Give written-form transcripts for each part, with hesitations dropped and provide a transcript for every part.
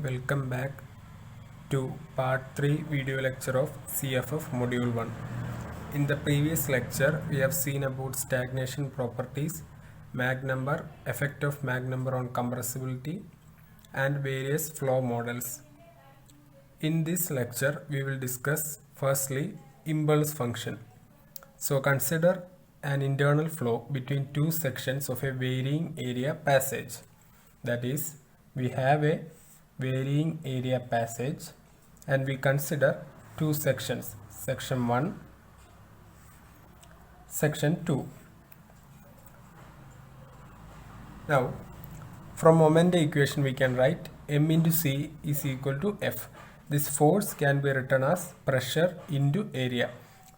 Welcome back to part 3 video lecture of CFF module 1. In the previous lecture, we have seen about stagnation properties, Mach number, effect of Mach number on compressibility, and various flow models. In this lecture, we will discuss firstly impulse function. So consider an internal flow between two sections of a varying area passage. That is, we have a varying area passage and we consider two sections, section 1, section 2. Now, from moment equation we can write m into c is equal to F. This force can be written as pressure into area.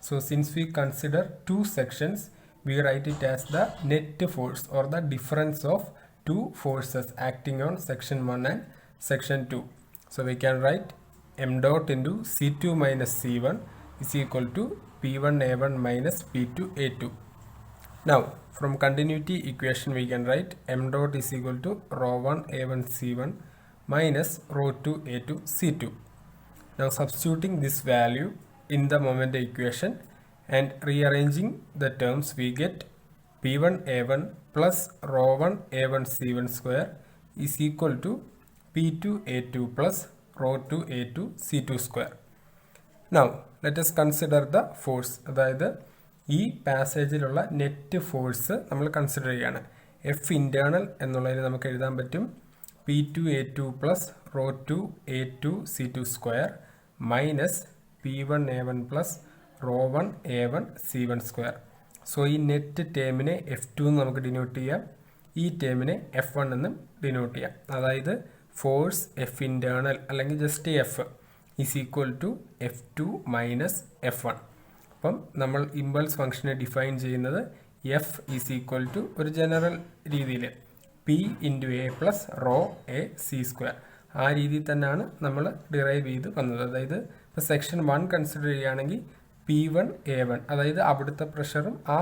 So since we consider two sections, we write it as the net force or the difference of two forces acting on section 1 and section 2. So we can write m dot into C2 minus C1 is equal to P1A1 minus P2A2. Now from continuity equation we can write m dot is equal to rho1 A1 C1 minus rho2 A2 C2. Now substituting this value in the moment equation and rearranging the terms, we get P1 A1 plus rho1 A1 C1 square is equal to P2 A2 plus rho2 A2 C2 square. Now let us consider the force. അതായത് ഈ പാസേജിലുള്ള net force നമ്മൾ consider ചെയ്യുകയാണ്. F internal എന്നുള്ളതിന് നമുക്ക് എഴുതാൻ പറ്റും P2A2 plus rho2 A2 C2 square minus P1A1 plus rho1 A1 C1 square. So ഈ net ടേമിനെ F2 എന്ന് നമുക്ക് ഡിനോട്ട് ചെയ്യാം, ഈ ടേമിനെ F1 എന്നും ഡിനോട്ട് ചെയ്യാം. അതായത് ഫോഴ്സ് എഫ് ഇൻറ്റേർണൽ അല്ലെങ്കിൽ just F is equal to F2 minus F1. അപ്പം നമ്മൾ ഇമ്പൾസ് ഫംഗ്ഷനെ ഡിഫൈൻ ചെയ്യുന്നത് എഫ് ഈസ് ഈക്വൽ ടു ഒരു ജനറൽ രീതിയിൽ P into A plus rho A C square, ആ രീതിയിൽ തന്നെയാണ് നമ്മൾ ഡിറൈവ് ചെയ്ത് വന്നത്. അതായത് ഇപ്പോൾ സെക്ഷൻ 1 കൺസിഡർ ചെയ്യുകയാണെങ്കിൽ P1A1 അതായത് അവിടുത്തെ പ്രഷറും ആ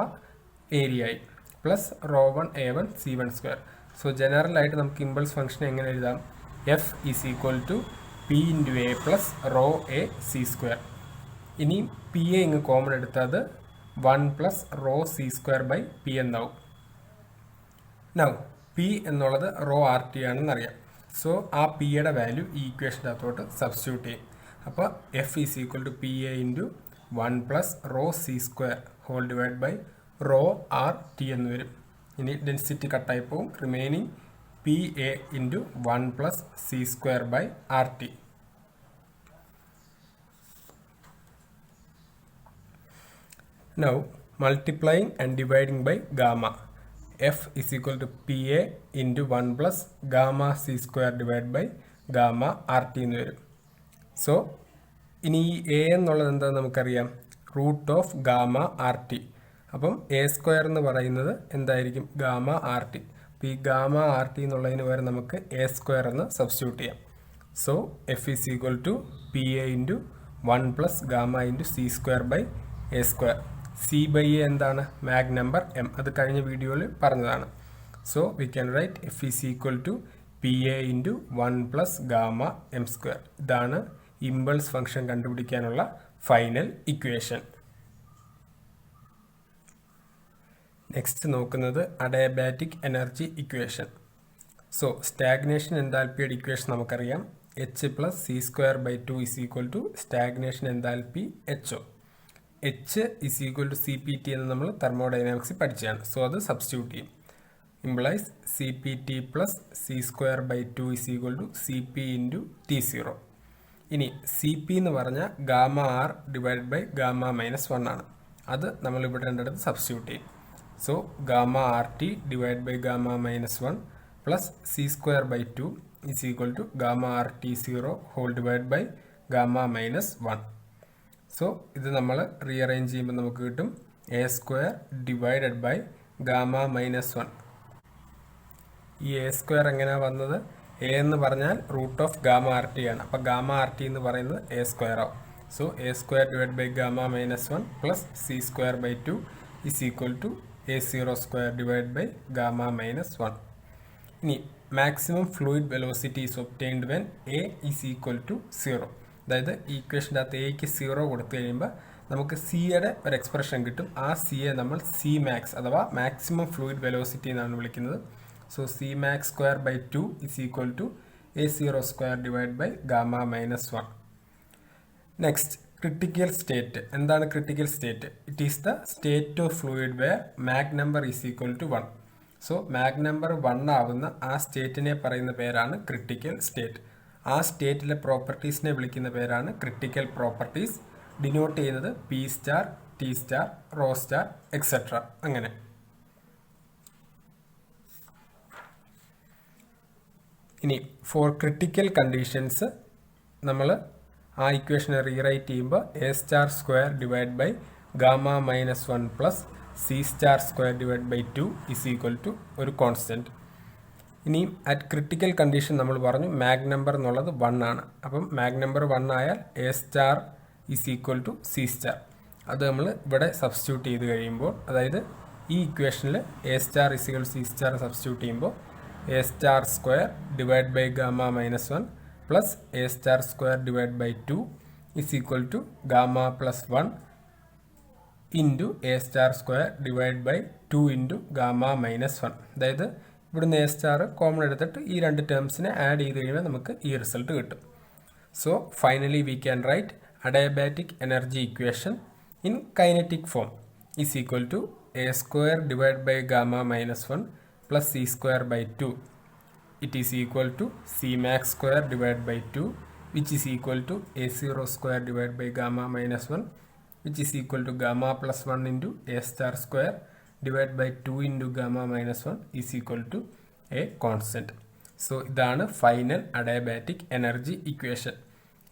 ഏരിയയായി plus rho1 A1 C1 square. So ജനറലായിട്ട് നമുക്ക് ഇമ്പൾസ് ഫംഗ്ഷൻ എങ്ങനെ എഴുതാം? F is equal to P into A plus rho A C square. ഇനി പി എ ഇങ്ങ് കോമൺ എടുത്തത് 1 plus rho C square by P എന്നാവും. നൗ പി എന്നുള്ളത് rho R T ആണെന്നറിയാം. സോ ആ പിയുടെ വാല്യൂ ഈ ഇക്വേഷൻ്റെ അകത്തോട്ട് സബ്സ്റ്റിറ്റ്യൂട്ട് ചെയ്യും. അപ്പോൾ F is equal to P A into 1 plus rho C square whole divide by rho R T എന്ന് വരും. ഇനി ഡെൻസിറ്റി കട്ടായി പോവും. Remaining P A into 1 plus C square by R T. Now multiplying and dividing by gamma, F is equal to PA into 1 plus gamma C square divided by gamma RT എന്ന് വരും. So ഇനി ഈ A എന്നുള്ളത് എന്താണെന്ന് നമുക്കറിയാം, root of gamma R T. അപ്പം A square എന്ന് പറയുന്നത് എന്തായിരിക്കും? Gamma R T. അപ്പോൾ ഈ ഗാമ ആർ ടി എന്നുള്ളതിന് പകരം നമുക്ക് എ സ്ക്വയർ എന്ന് സബ്സ്റ്റിറ്റ്യൂട്ട് ചെയ്യാം. So F is equal to P A into 1 plus gamma into C square by A square. C by A എന്താണ്? Mach number M. അത് കഴിഞ്ഞ വീഡിയോയിൽ പറഞ്ഞതാണ്. So we can write F is equal to P A into 1 plus gamma M square. ഇതാണ് impulse function കണ്ടുപിടിക്കാനുള്ള final equation. Next നോക്കുന്നത് adiabatic energy equation. So stagnation എൻതാൽപ്പിയുടെ equation നമുക്കറിയാം. H plus C square by 2 is equal to stagnation enthalpy H O. H is equal to C P T എന്ന് നമ്മൾ തെർമോഡൈനാമിക്സിൽ പഠിച്ചതാണ്. So അത് substitute ചെയ്യും. Implies C P T plus C square by 2 is equal to C P into T zero. ഇനി C P എന്ന് പറഞ്ഞാൽ gamma R divide by gamma minus 1 ആണ്. അത് നമ്മൾ ഇവിടെ രണ്ടിടത്ത് സബ്സ്റ്റിറ്റ്യൂട്ട് ചെയ്യും. So gamma R T divide by gamma minus 1 plus C square by 2 is equal to gamma R T zero whole divide by gamma minus 1. So ഇത് നമ്മൾ rearrange ചെയ്യുമ്പോൾ നമുക്ക് കിട്ടും A square divided by gamma minus 1. ഈ A square എങ്ങനെയാണ് വന്നത്? A എന്ന് പറഞ്ഞാൽ root of gamma R T ആണ്. അപ്പോൾ ഗാമ ആർ ടി എന്ന് പറയുന്നത് എ സ്ക്വയർ ആവും. So A square divide by gamma minus 1 plus C square by 2 is equal to A zero square divide by gamma minus 1. ഇനി maximum fluid velocity is obtained when A is equal to 0. അതായത് ഈ ഇക്വേഷൻ്റെ അകത്ത് എക്ക് 0 കൊടുത്തു കഴിയുമ്പോൾ നമുക്ക് സിയുടെ ഒരു എക്സ്പ്രഷൻ കിട്ടും. ആ സിയെ നമ്മൾ സി മാക്സ് അഥവാ മാക്സിമം ഫ്ലൂയിഡ് വെലോസിറ്റി എന്നാണ് വിളിക്കുന്നത്. So C max square by 2 is equal to A0 square divide by gamma minus 1. Next, critical state. എന്താണ് critical state? It is the state of fluid where Mach number is equal to 1. So Mach number 1 ആവുന്ന ആ സ്റ്റേറ്റിനെ പറയുന്ന പേരാണ് critical state. ആ സ്റ്റേറ്റിലെ പ്രോപ്പർട്ടീസിനെ വിളിക്കുന്ന പേരാണ് critical properties. Denote ചെയ്യുന്നത് P star, T star, rho star, etcetera. അങ്ങനെ ഇനി ഫോർ ക്രിട്ടിക്കൽ കണ്ടീഷൻസ് നമ്മൾ ആ ഇക്വേഷനെ റീറൈറ്റ് ചെയ്യുമ്പോൾ A star square divide by gamma minus 1 plus C star square divide by 2 is equal to ഒരു കോൺസ്റ്റൻറ്റ്. ഇനിയും at critical condition നമ്മൾ പറഞ്ഞു മാഗ് നമ്പർ എന്നുള്ളത് 1 ആണ്. അപ്പം മാഗ് നമ്പർ 1 ആയാൽ A star is equal to C star. അത് നമ്മൾ ഇവിടെ സബ്സ്റ്റിറ്റ്യൂട്ട് ചെയ്ത് കഴിയുമ്പോൾ, അതായത് ഈ ഇക്വേഷനിൽ A star is equal C star substitute ചെയ്യുമ്പോൾ A star square divide by gamma minus 1 plus A star square divide by 2 is equal to gamma plus 1 into A star square divide by 2 into gamma minus 1. അതായത് ഇവിടുന്ന് A star common എടുത്തിട്ട് ഈ രണ്ട് ടേംസിനെ add ചെയ്ത് കഴിയുമ്പോൾ നമുക്ക് ഈ result കിട്ടും. So finally we can write adiabatic energy equation in kinetic form is equal to A square divide by gamma minus 1 plus c square by 2. It is equal to c max square divided by 2, which is equal to a0 square divided by gamma minus 1, which is equal to gamma plus 1 into a star square divided by 2 into gamma minus 1 is equal to a constant. So ഇതാണ് final adiabatic energy equation.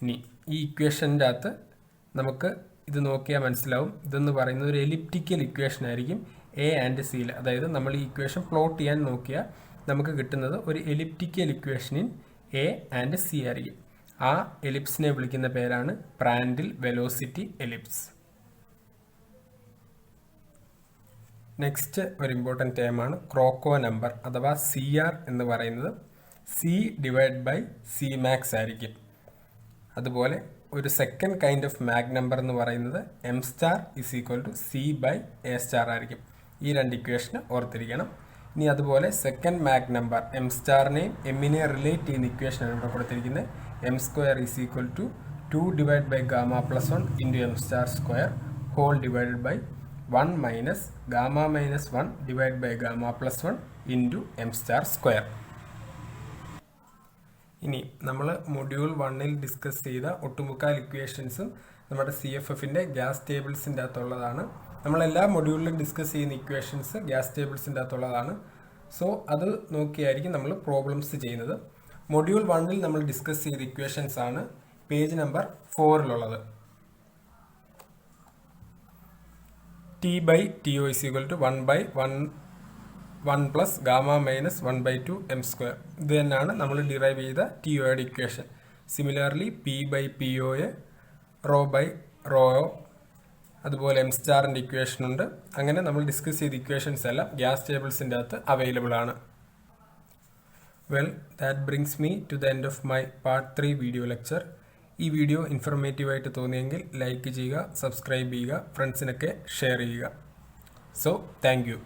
ഇനി ഈ ഇക്വേഷൻ്റെ അകത്ത് നമുക്ക് ഇത് നോക്കിയാൽ മനസ്സിലാവും, ഇതെന്ന് പറയുന്നത് ഒരു എലിപ്റ്റിക്കൽ ഇക്വേഷൻ ആയിരിക്കും എ ആൻഡ് സിയിൽ. അതായത് നമ്മൾ ഈ ഇക്വേഷൻ പ്ലോട്ട് ചെയ്യാൻ നോക്കിയാൽ നമുക്ക് കിട്ടുന്നത് ഒരു എലിപ്റ്റിക്കൽ ഇക്വേഷനിൻ എ ആൻഡ് സി ആയിരിക്കും. ആ എലിപ്സിനെ വിളിക്കുന്ന പേരാണ് പ്രാൻഡിൽ വെലോസിറ്റി എലിപ്സ്. നെക്സ്റ്റ് ഒരു ഇമ്പോർട്ടൻറ്റ് ടേമാണ് ക്രോക്കോ നമ്പർ അഥവാ CR എന്ന് പറയുന്നത് C divide by C max ആയിരിക്കും. അതുപോലെ ഒരു second kind of Mach number എന്ന് പറയുന്നത് M star is equal to C by A star ആയിരിക്കും. ഈ രണ്ട് ഇക്വേഷന് ഓർത്തിരിക്കണം. ഇനി അതുപോലെ സെക്കൻഡ് മാഗ് നമ്പർ എം സ്റ്റാറിനെയും എമ്മിനെ റിലേറ്റ് ചെയ്യുന്ന ഇക്വേഷനാണ് ഇവിടെ കൊടുത്തിരിക്കുന്നത്. M square is equal to 2 divide by gamma plus 1 into M star square whole divided by 1 minus gamma minus 1 divide by gamma plus 1 into M star square. ഇനി നമ്മൾ module 1-ൽ discuss ചെയ്ത ഒട്ടുമുക്കാൽ ഇക്വേഷൻസും നമ്മുടെ CFFൻ്റെ ഗ്യാസ് ടേബിൾസിൻ്റെ അകത്തുള്ളതാണ്. നമ്മളെല്ലാ മൊഡ്യൂളിലും discuss ചെയ്യുന്ന equations gas ടേബിൾസിൻ്റെ അകത്തുള്ളതാണ്. So അത് നോക്കിയായിരിക്കും നമ്മൾ problems ചെയ്യുന്നത്. Module 1-ൽ നമ്മൾ ഡിസ്കസ് ചെയ്ത ഇക്വേഷൻസ് ആണ് പേജ് നമ്പർ 4-ലുള്ളത്. T by TO is equal to 1 by 1 plus gamma minus 1 by 2 m square. ഇത് തന്നെയാണ് നമ്മൾ ഡിറൈവ് ചെയ്ത TOയുടെ equation. Similarly P by PO rho by rho, അതുപോലെ എം സ്റ്റാറിൻ്റെ ഇക്വേഷൻ ഉണ്ട്. അങ്ങനെ നമ്മൾ ഡിസ്കസ് ചെയ്ത ഇക്വേഷൻസ് എല്ലാം ഗ്യാസ് ടേബിൾസിൻ്റെ അകത്ത് അവൈലബിൾ ആണ്. Well, that brings me to the end of my part 3 video lecture. ഈ വീഡിയോ ഇൻഫോർമേറ്റീവായിട്ട് തോന്നിയെങ്കിൽ ലൈക്ക് ചെയ്യുക, സബ്സ്ക്രൈബ് ചെയ്യുക, ഫ്രണ്ട്സിനൊക്കെ ഷെയർ ചെയ്യുക. So thank U.